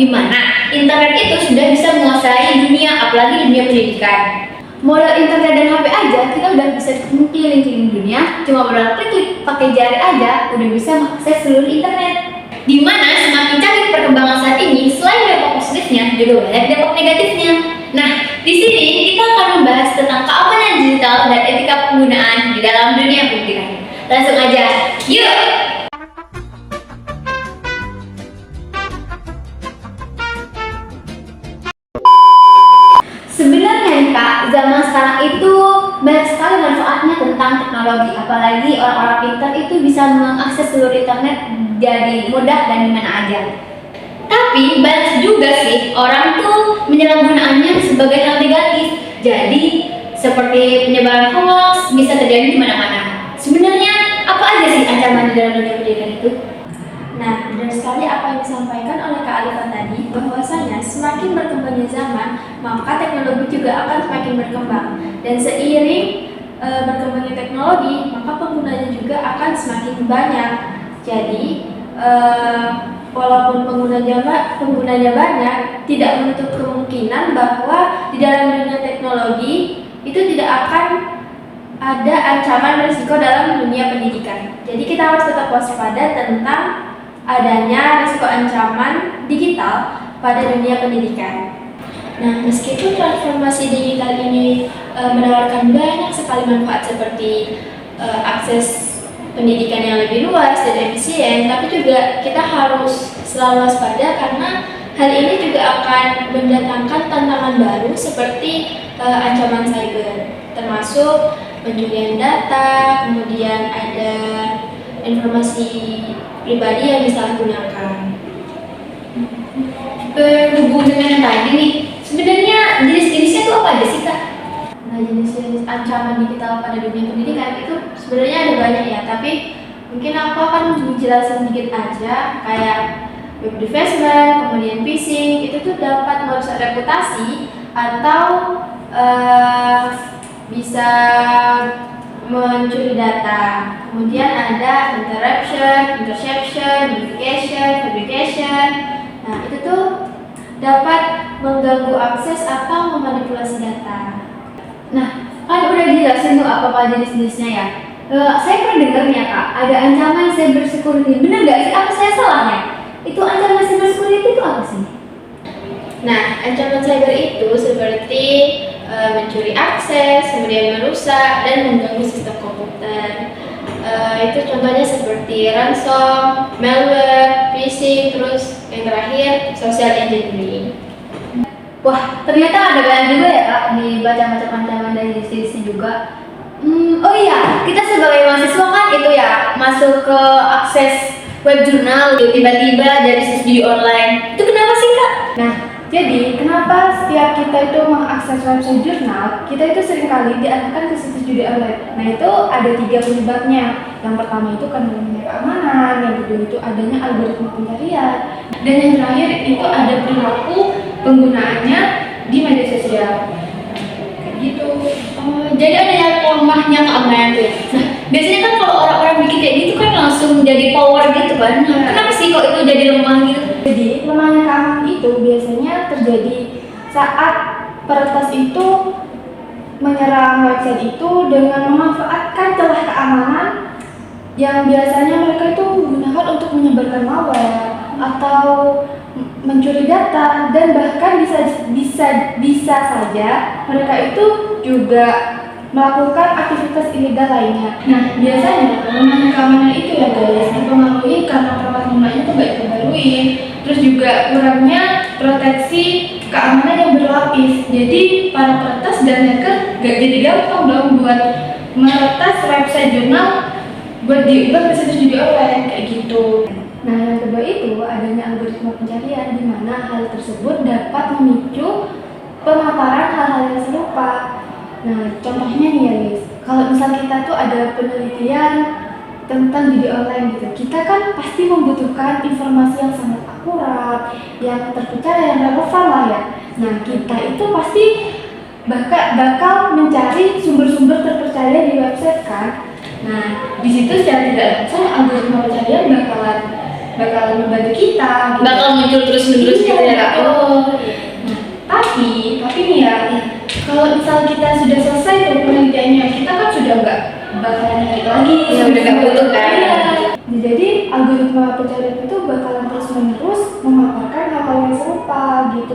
di mana internet itu sudah bisa menguasai dunia, apalagi dunia pendidikan. Modal internet dan HP aja kita udah bisa keliling-keliling dunia, cuma modal klik pakai jari aja udah bisa mengakses seluruh internet. Di mana semakin canggih perkembangan saat ini, selain dampak positifnya juga banyak dampak negatifnya. Nah, di sini kita akan membahas tentang keamanan digital dan etika penggunaan di dalam dunia pendidikan. Langsung aja, yuk! Sebenarnya nih Kak, zaman sekarang itu banyak sekali manfaatnya tentang teknologi. Apalagi orang-orang pintar itu bisa mengakses seluruh internet jadi mudah dan di mana aja. Tapi banyak juga sih orang tuh menyalahgunakannya sebagai hal negatif. Jadi seperti penyebaran hoax bisa terjadi di mana-mana. Sebenarnya apa aja sih ancaman di dalam dunia pendidikan itu? Nah, benar sekali apa yang disampaikan oleh Kak Alifan tadi, bahwasanya semakin berkembangnya zaman, maka teknologi juga akan semakin berkembang. Dan seiring berkembangnya teknologi, maka penggunanya juga akan semakin banyak. Jadi, walaupun penggunanya banyak, tidak menutup kemungkinan bahwa di dalam dunia teknologi itu tidak akan ada ancaman risiko dalam dunia pendidikan. Jadi kita harus tetap waspada tentang adanya risiko ancaman digital pada dunia pendidikan. Nah, meskipun transformasi digital ini menawarkan banyak sekali manfaat seperti akses pendidikan yang lebih luas dan efisien, tapi juga kita harus selalu waspada karena hal ini juga akan mendatangkan tantangan baru seperti ancaman cyber, termasuk pencurian data, kemudian ada informasi pribadi yang disalahgunakan. Berhubung dengan yang tadi nih, sebenarnya jenis-jenisnya itu apa aja sih Kak? Nah, jenis-jenis ancaman digital pada dunia pendidikan itu sebenarnya ada banyak ya, tapi mungkin aku akan menjelaskan sedikit aja, kayak web defacement, kemudian phishing, itu tuh dapat merusak reputasi atau bisa mencuri data. Kemudian ada interception, modification, fabrication. Nah, itu tuh dapat mengganggu akses atau memanipulasi data. Nah, kan udah dijelasin tuh apa jenis-jenisnya ya. Saya pernah dengar nih ya Kak, ada ancaman cyber security. Bener nggak sih? Apa saya salahnya? Itu ancaman cyber security itu apa sih? Nah, ancaman cyber itu seperti mencuri akses, kemudian merusak dan mengganggu sistem komputer. Itu contohnya seperti ransom, malware, phishing, terus yang terakhir social engineering. Wah, ternyata ada banyak juga ya Kak di baca-baca ancaman dari sisi juga. Oh iya, kita sebagai mahasiswa kan itu ya masuk ke akses web jurnal, tiba-tiba jadi situs judi online. Itu kenapa sih Kak? Nah, jadi kenapa setiap kita itu mengakses website jurnal, kita itu seringkali diarahkan ke situs judi online. Nah, itu ada 3 penyebabnya. Yang pertama itu karena keamanan, yang kedua itu adanya algoritma pencarian, dan yang terakhir itu ada perilaku penggunaannya di media sosial. Kayak gitu. Jadi ada yang lemahnya keamanan tuh ya. Nah, biasanya kan kalau orang-orang bikin kayak gitu kan langsung jadi power gitu kan. Nah, kenapa sih kok itu jadi lemah gitu? Jadi, lemahnya keamanan itu biasanya terjadi saat peretas itu menyerang website itu dengan memanfaatkan celah keamanan yang biasanya mereka itu menggunakan untuk menyebarkan malware atau mencuri data, dan bahkan bisa saja mereka itu juga melakukan aktivitas ilegal lainnya. Nah, biasanya lemahnya keamanan itu ya guys dipengaruhi karena perangkat lunaknya itu nggak diperbarui, terus juga kurangnya proteksi keamanan yang berlapis. Jadi para peretas dan hacker nggak jadi gampang dong buat meretas website jurnal buat diubah ke situs judi online kayak gitu. Nah, yang kedua itu adanya algoritma pencarian, di mana hal tersebut dapat memicu pemaparan hal-hal yang serupa. Nah, contohnya nih ya guys, kalau misal kita tuh ada penelitian tentang judi online gitu, kita kan pasti membutuhkan informasi yang sangat akurat, yang terpercaya, yang relevan lah ya. Nah, kita itu pasti bakal mencari sumber-sumber terpercaya di website kan. Nah, di situ secara tidak langsung algoritma pencarian bakalan membantu kita gitu. Bakal muncul terus-menerus gitu gitu ya Kak. Oh. Tapi nih ya, kalau misal kita sudah selesai tuh penelitiannya, kita kan sudah nggak bakalan nyari lagi. Ya udah nggak butuh kan. Iya. Jadi algoritma pencarian itu bakalan terus menerus memaparkan hal-hal yang serupa gitu.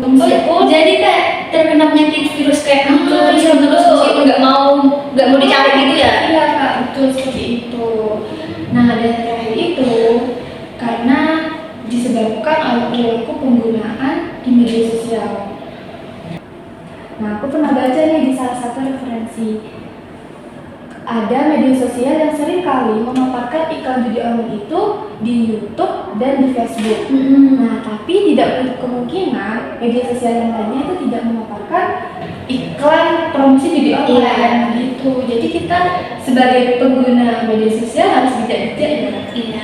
Oh, jadi kayak terkena penyakit virus kayak terus meskipun nggak mau dicari gitu ya? Iya Kak, betul seperti itu. Nah, dan yang terakhir itu karena disebabkan oleh perilaku penggunaan di media sosial. Nah, aku pernah baca nih di salah satu referensi. Ada media sosial yang sering kali memaparkan iklan judi online itu di YouTube dan di Facebook. Nah, tapi tidak menutup kemungkinan media sosial yang lainnya itu tidak memaparkan iklan promosi judi online gitu. Jadi kita sebagai pengguna media sosial harus bijak-bijak ya. Iya.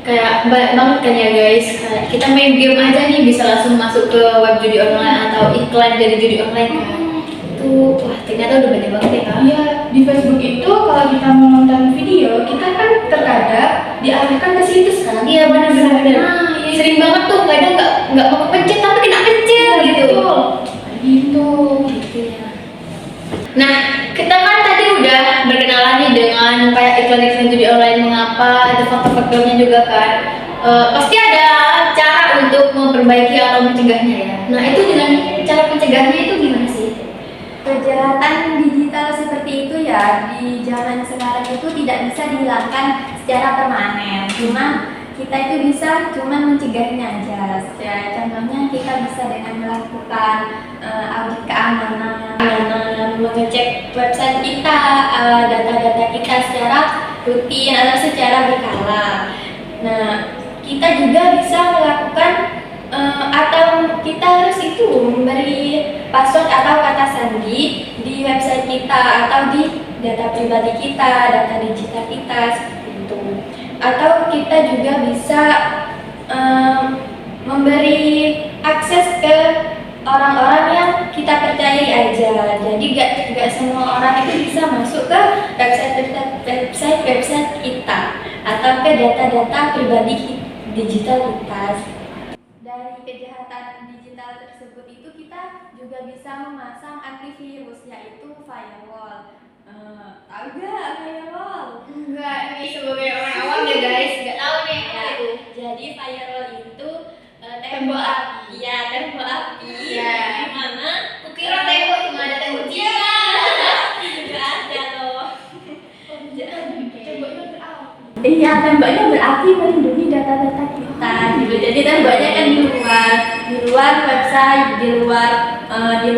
Kayak banyak banget kan ya guys, kayak kita main game aja nih bisa langsung masuk ke web judi online atau iklan dari judi online kan. Itu wah ternyata udah banyak banget ya Kak. Iya, di Facebook itu kalau kita mau nonton video, kita kan terkadang diarahkan ke situs kan. Iya benar. Nah, Sering banget tuh kadang nggak mau pencet tapi kena pencet gitu. Gitu ya. Nah, kita kan tadi udah berkenalan nih dengan kayak iklan-iklan judi online mengapa, ada faktor-faktornya juga kan. Pasti ada cara untuk memperbaiki atau mencegahnya ya. Nah, itu dengan cara mencegahnya itu gimana sih? Kejahatan digital seperti itu ya di zaman sekarang itu tidak bisa dihilangkan secara permanen. Cuma kita itu bisa mencegahnya aja. Ya, contohnya kita bisa dengan melakukan audit keamanan, mengecek website kita, data-data kita secara rutin atau secara berkala. Nah, kita juga bisa melakukan atau kita harus itu memberi password atau kata sandi di website kita atau di data pribadi kita, data digital kita seperti itu. Atau kita juga bisa memberi akses ke orang-orang yang kita percayai aja. Jadi gak semua orang itu bisa masuk ke website kita atau ke data-data pribadi digital kita. Dari kejahatan digital tersebut itu kita juga bisa memasang antivirus yaitu firewall. Tahu gak firewall? Enggak, nih sebagai orang awam ya guys, nggak tahu nih apa itu. Jadi firewall itu tembok api. Ya, tembok api. Iya. Di mana? Kukira tembok cuma ada tembok Cina. Enggak ada loh. Temboknya berapi. Iya, temboknya berarti melindungi data-data kita gitu. Jadi temboknya kan di luar website, di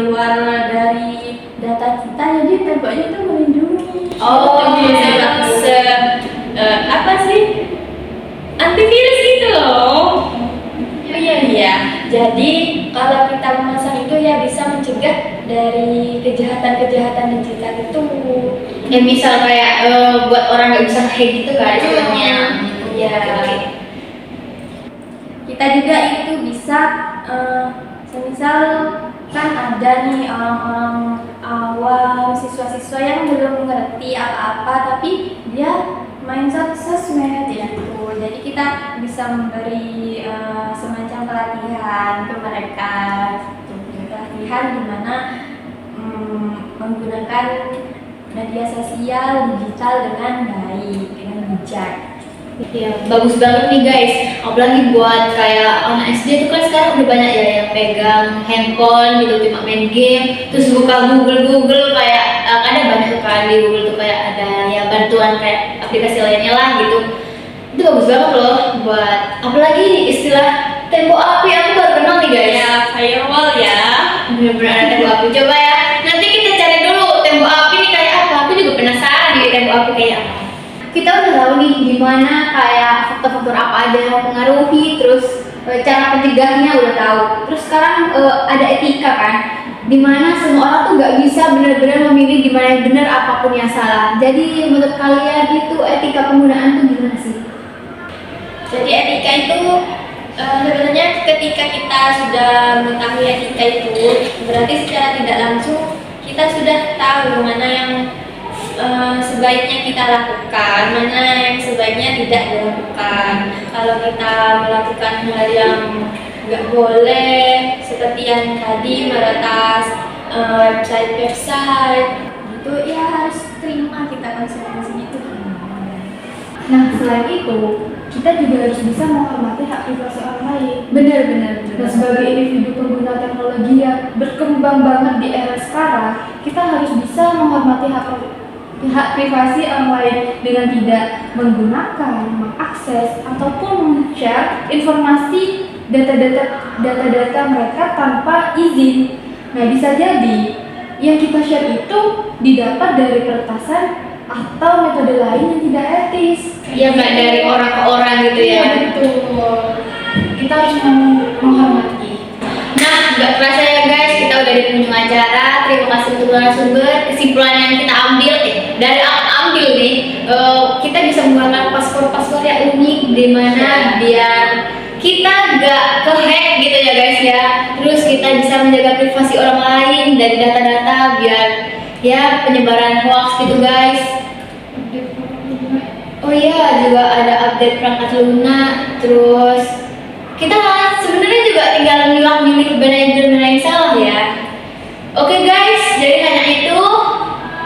luar dari data kita. Jadi temboknya itu melindungi. Oh, Apa sih? Antivirus gitu loh. Iya. Jadi kalau kita memasang itu ya bisa mencegah dari kejahatan-kejahatan digital itu. Ya misal kayak buat orang nggak bisa hack gitu kan istilahnya. Iya. Kita juga itu bisa semisal kan ada nih orang-orang awam, siswa-siswa yang belum mengerti apa-apa tapi dia main sosmed ya tuh. Jadi kita bisa memberi semacam pelatihan ke mereka, pelatihan di mana menggunakan media sosial digital dengan baik, dengan bijak. Iya, bagus banget nih guys. Apalagi buat kayak anak SD itu kan sekarang udah banyak ya yang pegang handphone gitu cuma main game, terus buka Google kayak ada banyak tuh kan di Google tuh kayak ada ya bantuan kayak aplikasi lainnya lah gitu. Itu bagus banget loh buat apalagi istilah tembok api aku baru kenal nih guys. Ya, firewall ya. Bener-bener ada tembok api. Coba ya, nanti kita cari dulu tembok api ini kayak apa. Aku juga penasaran nih tembok api kayak apa. Kita udah tahu nih gimana kayak faktor-faktor apa aja yang mempengaruhi, terus cara pencegahnya udah tahu. Terus sekarang ada etika kan, dimana semua orang tuh nggak bisa benar-benar memilih gimana yang benar apapun yang salah. Jadi menurut kalian itu etika penggunaan tuh gimana sih? Jadi etika itu sebenarnya ketika kita sudah mengetahui etika itu berarti secara tidak langsung kita sudah tahu mana yang sebaiknya kita lakukan, mana yang sebaiknya tidak dilakukan. Kalau kita melakukan hal yang nggak boleh seperti yang tadi meretas website gitu ya, harus terima kita konsekuensinya itu. Nah, selain itu, kita juga harus bisa menghormati hak privasi orang lain. Benar. Dan sebagai individu pengguna teknologi yang berkembang banget di era sekarang, kita harus bisa menghormati hak privasi orang lain dengan tidak menggunakan, mengakses, ataupun men-share informasi data-data mereka tanpa izin. Nah, bisa jadi yang kita share itu didapat dari peretasan atau metode lain yang tidak etis. Ya nggak dari orang ke orang gitu ya. Iya, betul. Kita harus menghormati. Nah, nggak kerasa ya guys, kita udah di penghujung acara. Terima kasih untuk narasumber. Kesimpulan yang kita ambil nih, kita bisa menggunakan paspor yang unik, di mana biar kita nggak ke-hack gitu ya guys ya. Terus kita bisa menjaga privasi orang lain dari data-data biar ya penyebaran hoax gitu guys. Oh iya, juga ada update perangkat lunak. Terus kita sebenarnya juga tinggal milah-milih benar yang salah ya. Oke guys, jadi hanya itu.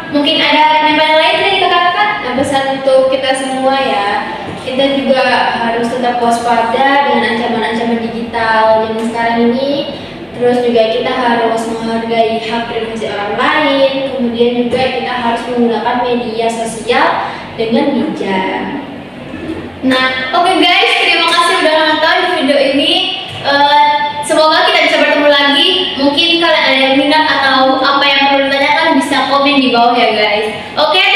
Mungkin ada penyampaian lain dari kakak-kakak? Nah, pesan untuk kita semua ya, kita juga harus tetap waspada dengan ancaman-ancaman digital zaman sekarang ini. Terus juga kita harus menghargai hak privasi orang lain. Kemudian juga kita harus menggunakan media sosial dengan bijak. Nah, oke guys, terima kasih udah nonton di video ini. Semoga kita bisa bertemu lagi. Mungkin kalian ada yang minat atau apa yang perlu ditanyakan bisa komen di bawah ya guys. Oke.